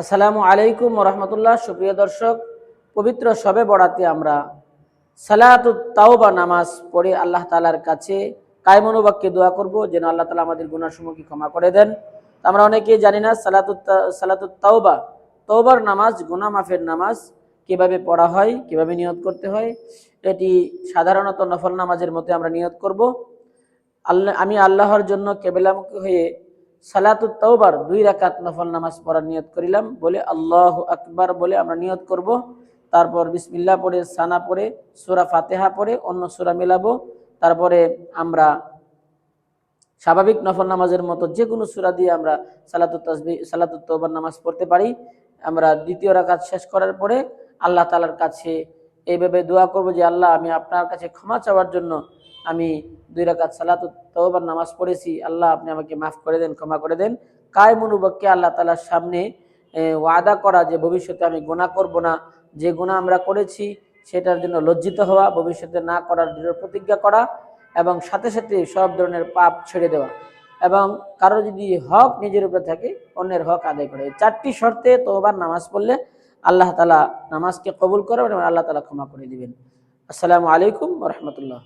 আসসালামু আলাইকুম রহমতুল্লাহ। সুপ্রিয় দর্শক, পবিত্র শবে বরাতে আমরা সালাতুত তাওবা নামাজ পড়ে আল্লাহ তাআলার কাছে কায়মনোবাক্যে দোয়া করব যেন আল্লাহ তাআলা আমাদের গুনাহসমূহকে ক্ষমা করে দেন। আমরা অনেকেই জানি না সালাতুত তাওবা, তওবার নামাজ, গুনাহ মাফের নামাজ কিভাবে পড়া হয়, কিভাবে নিয়ত করতে হয়। এটি সাধারণত নফল নামাজের মতো আমরা নিয়ত করব। আমি আল্লাহর জন্য কেবলামুখী হয়ে সালাতুত তাওবার 2 রাকাত নফল নামাজ পড়ার নিয়ত করিলাম বলে আল্লাহু আকবার বলে আমরা নিয়ত করব। তারপর বিসমিল্লাহ পড়ে, সানা পড়ে, সূরা ফাতিহা পড়ে অন্য সূরা মেলাবো। তারপরে আমরা স্বাভাবিক নফল নামাজের মতো যে কোনো সূরা দিয়ে আমরা সালাতুত তাওবার নামাজ পড়তে পারি। আমরা দ্বিতীয় রাকাত শেষ করার পরে আল্লাহ তাআলার কাছে এইভাবে দোয়া করব যে আল্লাহ, আমি আপনার কাছে ক্ষমা চাওয়ার জন্য আমি 2 রাকাত সালাতুত তাওবার নামাজ পড়েছি, আল্লাহ আপনি আমাকে মাফ করে দেন, ক্ষমা করে দেন। কায়মনোবাক্যে আল্লাহ তাআলার সামনে ওয়াদা করা যে ভবিষ্যতে আমি গুনাহ করব না, যে গুনাহ আমরা করেছি সেটার জন্য লজ্জিত হওয়া, ভবিষ্যতে না করার দৃঢ় প্রতিজ্ঞা করা এবং সাথে সাথে সব ধরনের পাপ ছেড়ে দেওয়া এবং কারো যদি হক নিজের উপরে থাকে অন্যের হক আদায় করে। এই 4টি শর্তে তওবার নামাজ পড়লে আল্লাহ তাআলা নামাজকে কবুল করে এবং আল্লাহ তাআলা ক্ষমা করে দিবেন। আসসালামু আলাইকুম ওয়া রাহমাতুল্লাহ।